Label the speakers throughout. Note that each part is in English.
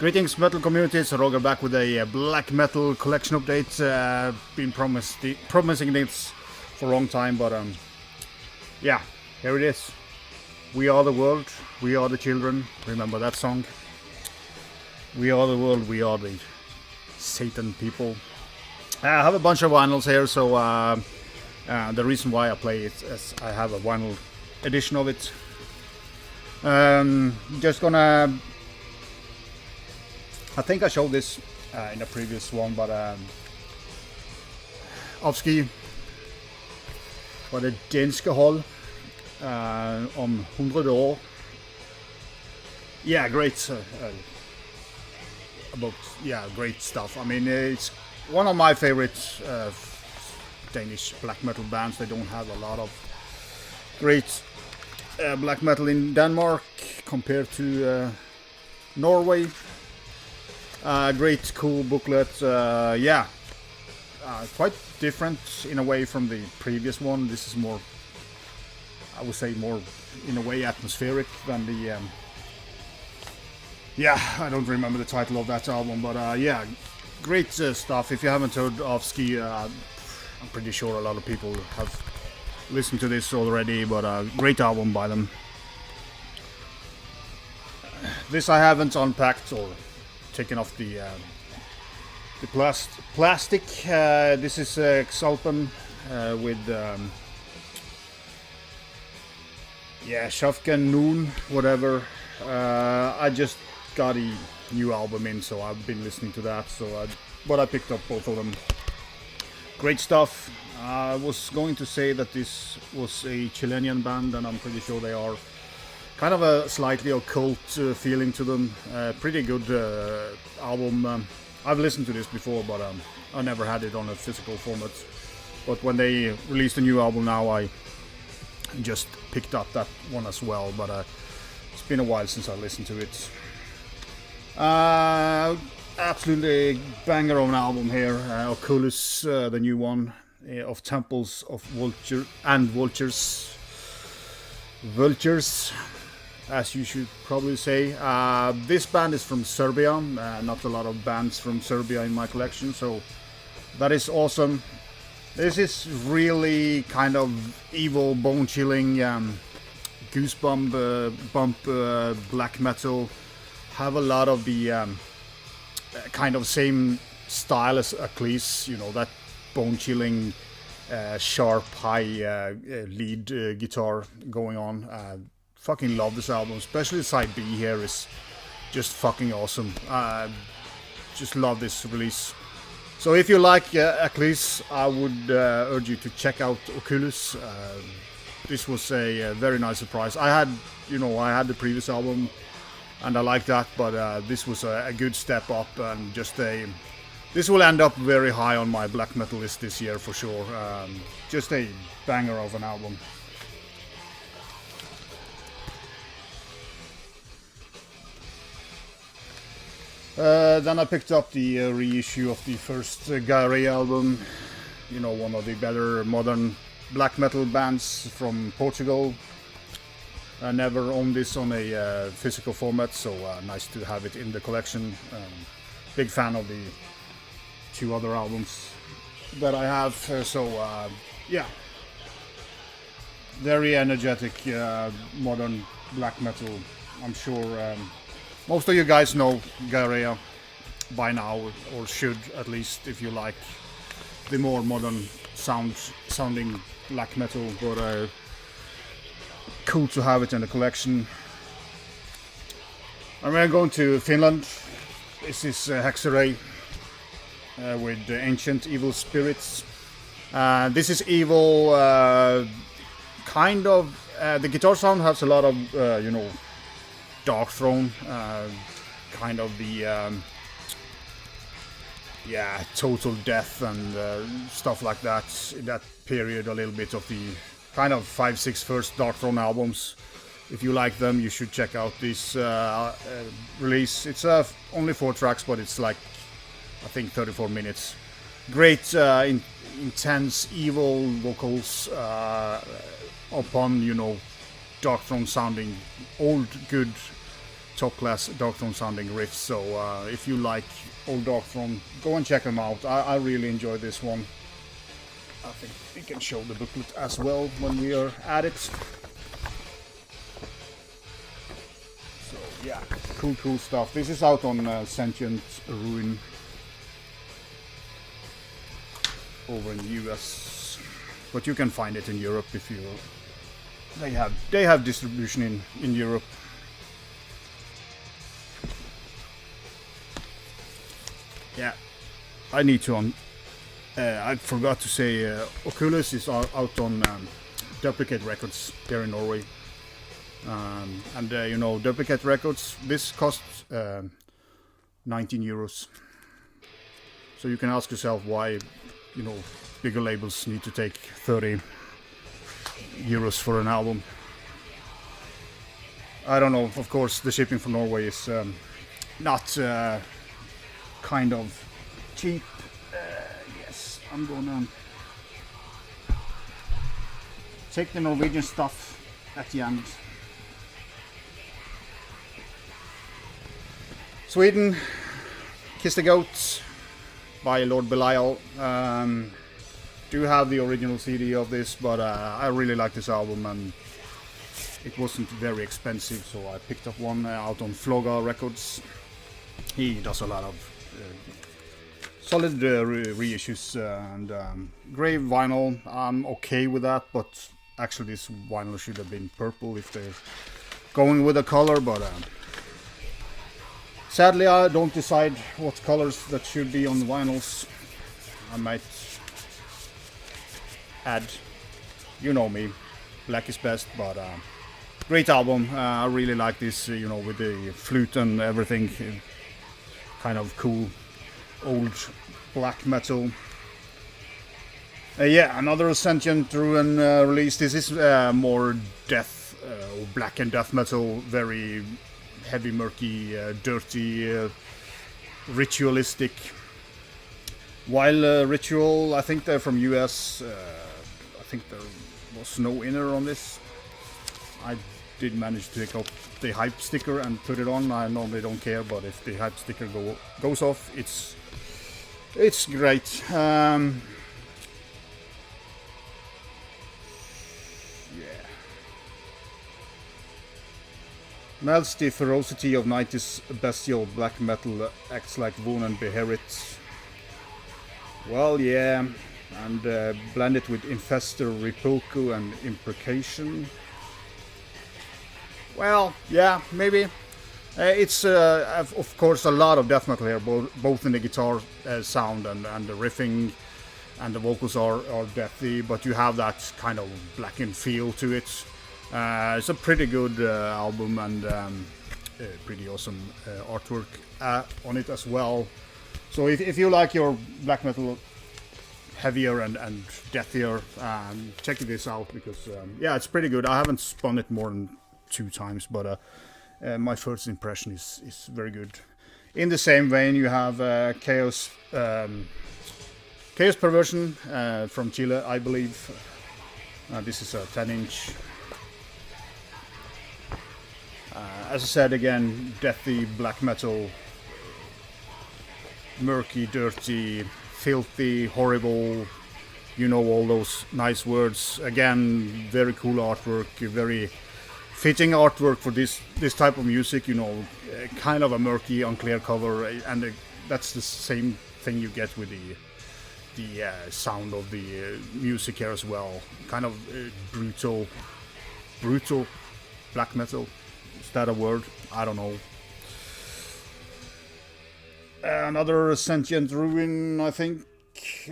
Speaker 1: Greetings metal community, it's Roger back with a black metal collection update. Been promising this for a long time, but yeah, here it is. We are the world, we are the children. Remember that song? We are the world, we are the Satan people. I have a bunch of vinyls here, so the reason why I play it is I have a vinyl edition of it. Just gonna... I think I showed this in a previous one, but Afsky for the danske hold om Hundrede År. Yeah, great great stuff. I mean, it's one of my favorite Danish black metal bands. They don't have a lot of great black metal in Denmark compared to Norway. Great, cool booklet. Quite different in a way from the previous one. This is more, I would say, more in a way atmospheric than the. I don't remember the title of that album, but great stuff. If you haven't heard of Ski, I'm pretty sure a lot of people have listened to this already. But great album by them. This I haven't unpacked or taken off the plastic. This is Xalpen with Sawken, Noon, whatever. I just got a new album in, so I've been listening to that. But I picked up both of them. Great stuff. I was going to say that this was a Chilean band, and I'm pretty sure they are. Kind of a slightly occult feeling to them. Pretty good album. I've listened to this before, but I never had it on a physical format. But when they released a new album now, I just picked up that one as well. But it's been a while since I listened to it. Absolutely banger of an album here. Oculus, the new one of Temples of Vultures. Vultures, as you should probably say. This band is from Serbia. Not a lot of bands from Serbia in my collection, so that is awesome. This is really kind of evil, bone-chilling, goosebump black metal. Have a lot of the kind of same style as Oculus, you know, that bone-chilling, sharp, high lead guitar going on. Fucking love this album, especially side B here is just fucking awesome. Just love this release. So if you like Oculus, I would urge you to check out Oculus. This was a very nice surprise. I had the previous album and I liked that, but this was a good step up, and just this will end up very high on my black metal list this year for sure. Just a banger of an album. Then I picked up the reissue of the first Gaerea album. You know, one of the better modern black metal bands from Portugal. I never owned this on a physical format, so nice to have it in the collection. Big fan of the two other albums that I have, very energetic modern black metal. I'm sure most of you guys know Gaerea by now, or should at least, if you like the more modern sounding black metal, but cool to have it in the collection. And we're going to Finland. This is Hexerei with Ancient Evil Spirits. This is evil, kind of. The guitar sound has a lot of, Dark Throne, kind of the, total death and stuff like that. In that period, a little bit of the kind of 5-6 first Dark Throne albums. If you like them, you should check out this release. It's only 4 tracks, but it's like, I think 34 minutes. Great, intense, evil vocals upon, Dark Throne sounding old, good top-class Darkthrone sounding riffs. So if you like old Darkthrone, go and check them out. I really enjoyed this one. I think we can show the booklet as well when we are at it. So yeah, cool stuff. This is out on Sentient Ruïm over in the US, but you can find it in Europe if you. They have distribution in Europe. Yeah, I need to I forgot to say Oculus is out on Duplicate Records here in Norway. And you know, Duplicate Records, this costs 19 euros. So you can ask yourself why, you know, bigger labels need to take 30 euros for an album. I don't know, of course the shipping from Norway is not kind of cheap. Yes, I'm gonna take the Norwegian stuff at the end. Sweden, Kiss the Goat by Lord Belial. Do have the original CD of this, but I really like this album and it wasn't very expensive, so I picked up one out on Flogga Records. He does a lot of solid reissues and grey vinyl. I'm okay with that, but actually this vinyl should have been purple if they're going with a color, but sadly I don't decide what colors that should be on the vinyls. I might add, you know me, black is best, but great album. I really like this, you know, with the flute and everything, kind of cool old black metal. Yeah, another Sentient Ruïm release. This is more death, or black and death metal, very heavy, murky, dirty, ritualistic. While Ritual, I think they're from US. I think there was no inner on this. I did manage to pick up the hype sticker and put it on. I normally don't care, but if the hype sticker goes off, it's great. Yeah. Melts the ferocity of 90s bestial black metal, acts like wound and bear it. Well, yeah, and blend it with Infestor, Repulco and Imprecation. Well, yeah, maybe. It's of course a lot of death metal here, both in the guitar sound and the riffing, and the vocals are deathy, but you have that kind of blackened feel to it. It's a pretty good album and pretty awesome artwork on it as well. So if you like your black metal heavier and deathier, check this out because yeah, it's pretty good. I haven't spun it more than 2 times, but my first impression is very good. In the same vein, you have Chaos Perversion from Chile, I believe. This is a 10-inch. As I said again, deathy black metal, murky, dirty, filthy, horrible, you know, all those nice words. Again, very cool artwork, very fitting artwork for this type of music, you know, kind of a murky, unclear cover, and that's the same thing you get with the sound of the music here as well. Kind of brutal black metal. Is that a word? I don't know. Another Sentient Ruïm, I think.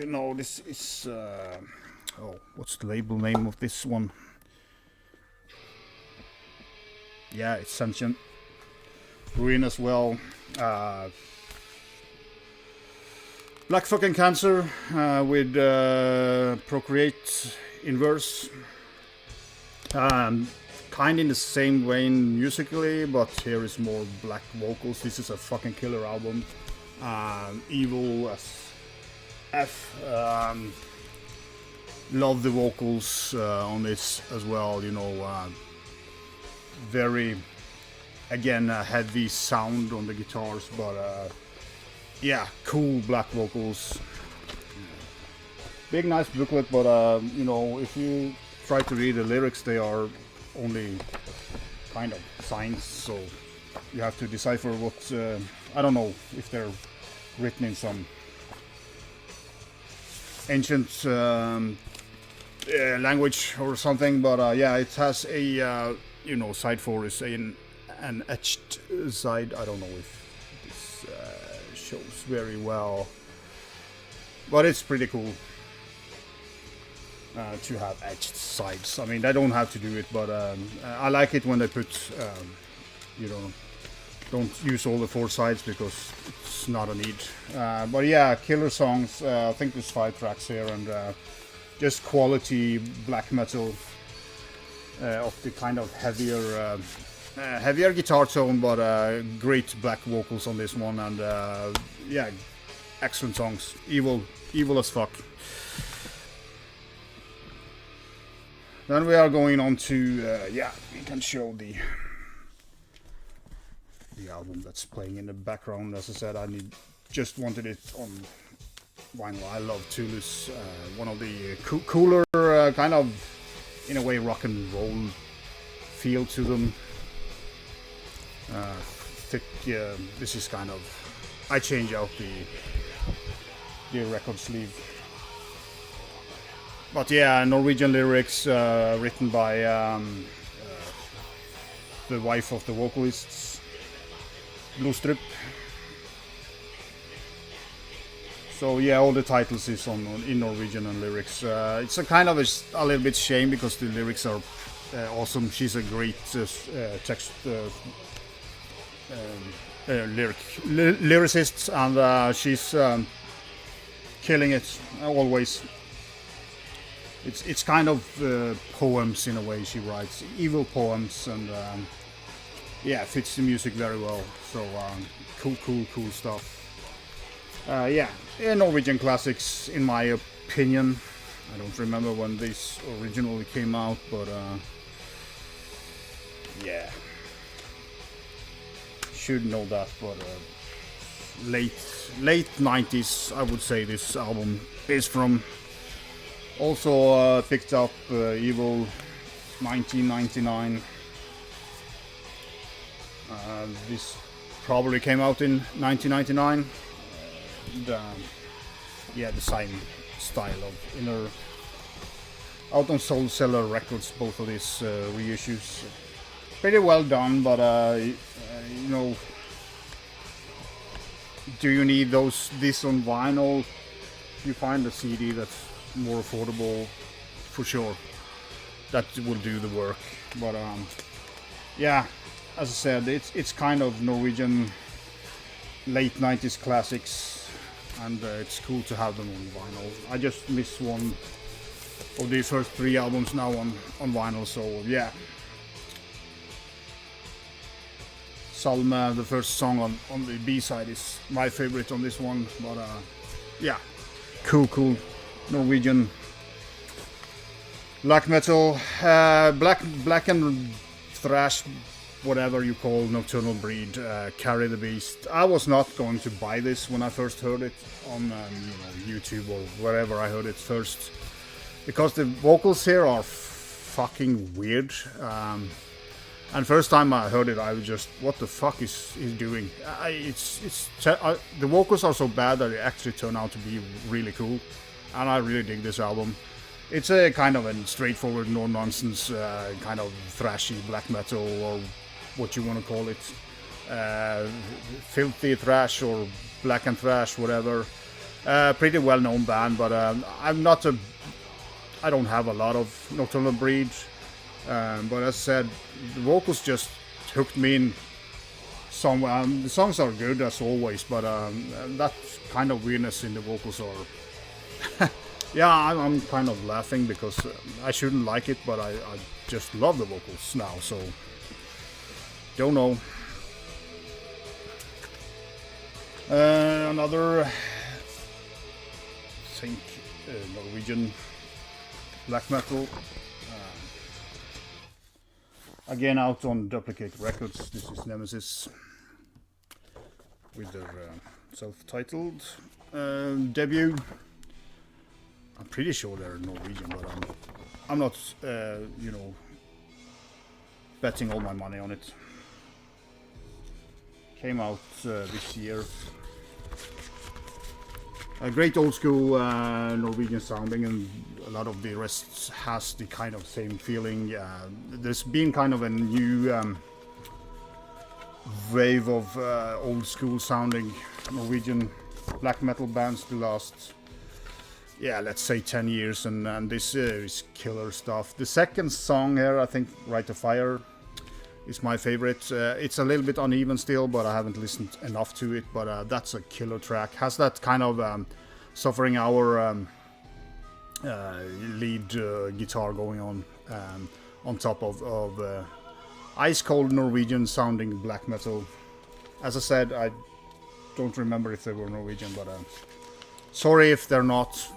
Speaker 1: No, this is... oh, what's the label name of this one? Yeah, it's Sentient Ruïm as well. Black fucking Cancer with Procreate in verse. Kind in the same vein musically, but here is more black vocals. This is a fucking killer album. Evil as F. Love the vocals on this as well, you know. Very again, a heavy sound on the guitars, but yeah, cool black vocals. Big nice booklet, but you know, if you try to read the lyrics, they are only kind of signs, so you have to decipher what, I don't know if they're written in some ancient language or something, but yeah, it has a, you know, side 4 is an etched side. I don't know if this shows very well, but it's pretty cool. To have etched sides. I mean, they don't have to do it, but I like it when they put, you know, don't use all the 4 sides because it's not a need. But yeah, killer songs. I think there's 5 tracks here, and just quality black metal of the kind of heavier guitar tone, but great black vocals on this one, and yeah, excellent songs. Evil as fuck. Then we are going on to, yeah, we can show the album that's playing in the background. As I said, just wanted it on vinyl. I love Tulus, one of the cooler, kind of, in a way, rock and roll feel to them. Thick, this is kind of, I change out the record sleeve. But yeah, Norwegian lyrics written by the wife of the vocalists, Blostrup. So yeah, all the titles is in Norwegian and lyrics. It's a kind of a little bit shame because the lyrics are awesome. She's a great text lyricist, and she's killing it always. It's kind of poems in a way she writes, evil poems, and yeah, fits the music very well. So cool stuff. Yeah, Norwegian Classics, in my opinion. I don't remember when this originally came out, but yeah, should know that. But late 90s, I would say this album is from. Also picked up Evil 1999. This probably came out in 1999. Yeah, the same style of inner. Out on Soul Cellar Records, both of these reissues. Pretty well done, but you know, do you need this on vinyl? You find a CD that's more affordable, for sure. That will do the work. But yeah, as I said, it's kind of Norwegian late 90s classics, and it's cool to have them on vinyl. I just missed one of the first 3 albums now on vinyl, so yeah. Salme, the first song on the B-side, is my favorite on this one, but yeah, cool Norwegian black metal, black and thrash, whatever you call Nocturnal breed, Carry the Beast. I was not going to buy this when I first heard it on you know, YouTube or wherever I heard it first, because the vocals here are fucking weird. And first time I heard it, I was just, what the fuck is he doing? The vocals are so bad that they actually turn out to be really cool. And I really dig this album. It's a kind of a straightforward, no-nonsense, kind of thrashy black metal, or what you want to call it. Filthy thrash or black and thrash, whatever. Pretty well-known band, but I don't have a lot of Nocturnal breed. But as I said, the vocals just hooked me in somewhere. The songs are good as always, but that kind of weirdness in the vocals are... yeah, I'm kind of laughing because I shouldn't like it, but I just love the vocals now, so... Don't know. Another... I think Norwegian black metal. Again, out on Duplicate Records. This is Nemesis with their self-titled debut. I'm pretty sure they're Norwegian, but I'm not, you know, betting all my money on it. Came out this year. A great old school Norwegian sounding, and a lot of the rest has the kind of same feeling. There's been kind of a new wave of old school sounding Norwegian black metal bands the last, yeah, let's say 10 years, and this is killer stuff. The second song here, I think, Right to Fire, is my favorite. It's a little bit uneven still, but I haven't listened enough to it, but that's a killer track. Has that kind of Suffering Hour lead guitar going on top of ice cold Norwegian sounding black metal. As I said, I don't remember if they were Norwegian, but sorry if they're not.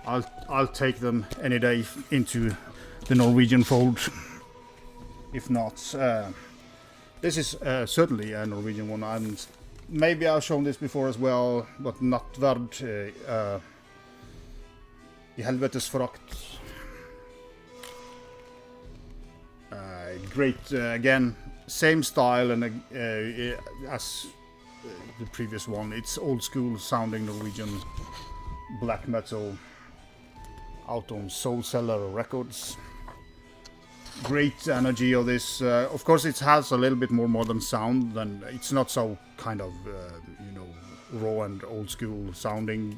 Speaker 1: I'll take them any day into the Norwegian fold. If not, this is certainly a Norwegian one, and maybe I've shown this before as well, but Nattverd, Helvetes Forakt. Great, again, same style and as the previous one. It's old school sounding Norwegian black metal out on Soul Cellar Records. Great energy of this. Of course, it has a little bit more modern sound, than it's not so kind of you know, raw and old school sounding.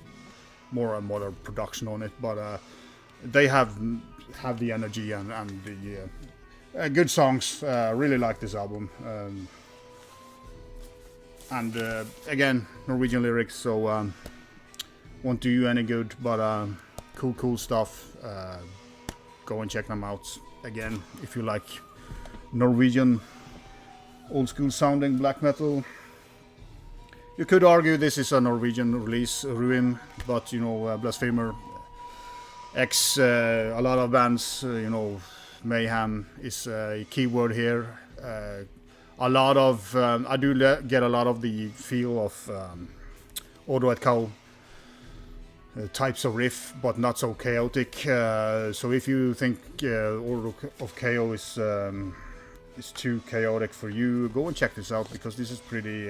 Speaker 1: More and modern production on it, but they have the energy and the good songs. Really like this album, and again, Norwegian lyrics, so won't do you any good, but cool stuff. Go and check them out. Again, if you like Norwegian old school sounding black metal. You could argue this is a Norwegian release, Ruïm, but you know, Blasphemer, a lot of bands, you know, mayhem is a keyword here. A lot of, I do get a lot of the feel of Auto at Cow types of riff, but not so chaotic. So if you think Order of KO is too chaotic for you, go and check this out, because this is pretty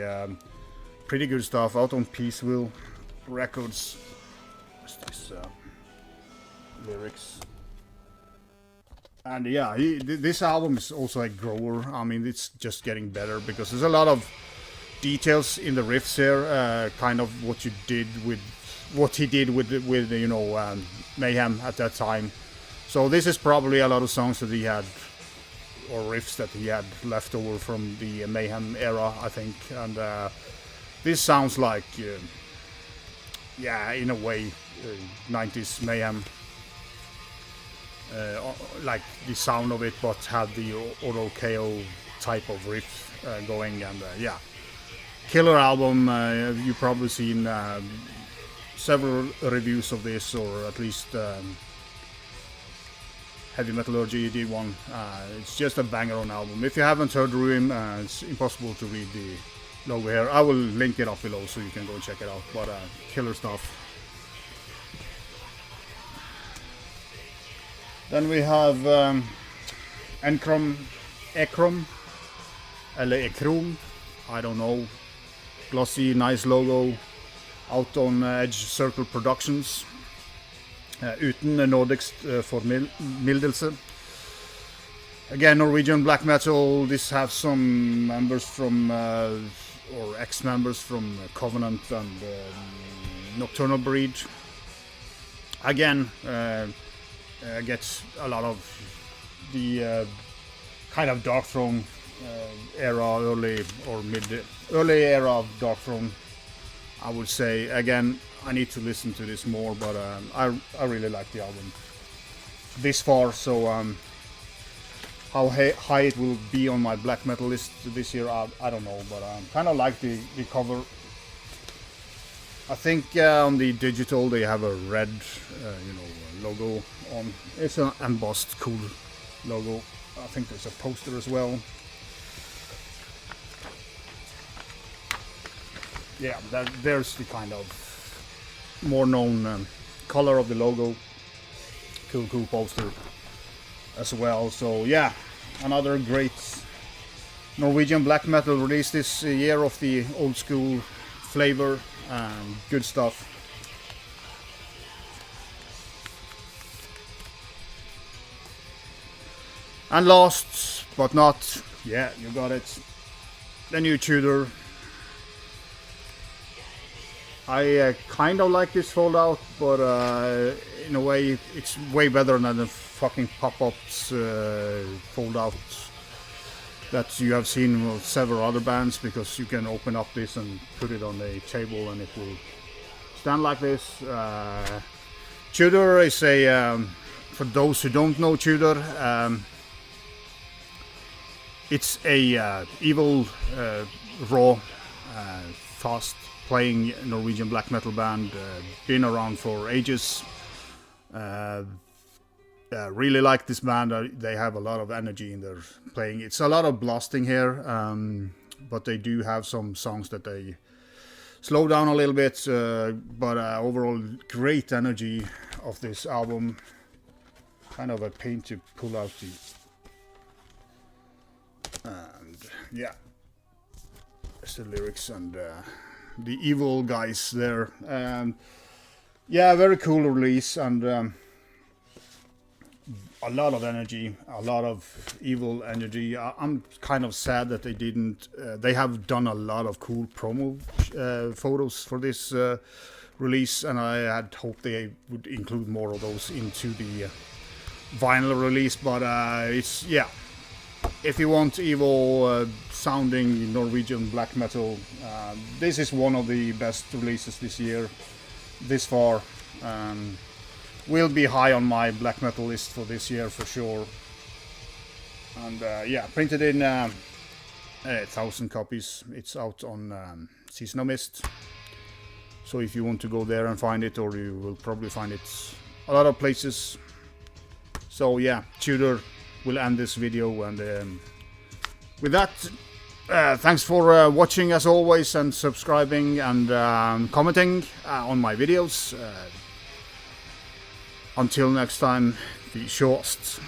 Speaker 1: good stuff out on Peaceville Records. What's this lyrics? And yeah, this album is also a grower. I mean, it's just getting better, because there's a lot of details in the riffs here, kind of what he did with you know, Mayhem at that time. So this is probably a lot of songs that he had, or riffs that he had left over from the Mayhem era, I think. And this sounds like, yeah, in a way, 90s Mayhem. Like the sound of it, but had the Auto KO type of riff going, and yeah, killer album. You've probably seen several reviews of this, or at least Heavy Metallurgy did one. It's just a banger on album. If you haven't heard Ruïm, it's impossible to read the logo here. I will link it up below so you can go and check it out, but killer stuff. Then we have Ekrom, Ekrom, I don't know. Glossy, nice logo, out on Edge Circle Productions. Uten Nådigst for Mildelse. Again, Norwegian black metal. This have some members from, or ex-members from Covenant and Nocturnal breed. Again, gets a lot of the kind of Dark Throne era, early era of Dark Throne, I would say. Again, I need to listen to this more, but I really like the album this far. So how high it will be on my black metal list this year, I don't know, but kind of like the cover. I think on the digital they have a red, you know, logo on. It's an embossed, cool logo. I think there's a poster as well. Yeah, there's the kind of more known color of the logo. Cool poster as well. So yeah, another great Norwegian black metal release this year of the old school flavor. Good stuff. And last but not, yeah, you got it, the new Tudor. I kind of like this fold-out, but in a way it's way better than the fucking pop-ups fold-outs that you have seen with several other bands, because you can open up this and put it on the table and it will stand like this. Tudor is a, for those who don't know Tudor, it's a evil, raw, fast playing Norwegian black metal band, been around for ages. Really like this band. They have a lot of energy in their playing. It's a lot of blasting here, but they do have some songs that they slow down a little bit, but overall great energy of this album. Kind of a pain to pull out the, and yeah, there's the lyrics and the evil guys there. Yeah, very cool release, and a lot of energy, a lot of evil energy. I'm kind of sad that they didn't. They have done a lot of cool promo photos for this release, and I had hoped they would include more of those into the vinyl release. But it's, yeah, if you want evil sounding Norwegian black metal, this is one of the best releases this year, this far. Will be high on my black metal list for this year for sure. And yeah, printed in 1,000 copies. It's out on Sino Mist. So if you want to go there and find it, or you will probably find it a lot of places. So yeah, Tudor will end this video, and with that, thanks for watching as always, and subscribing and commenting on my videos. Until next time, be shorst.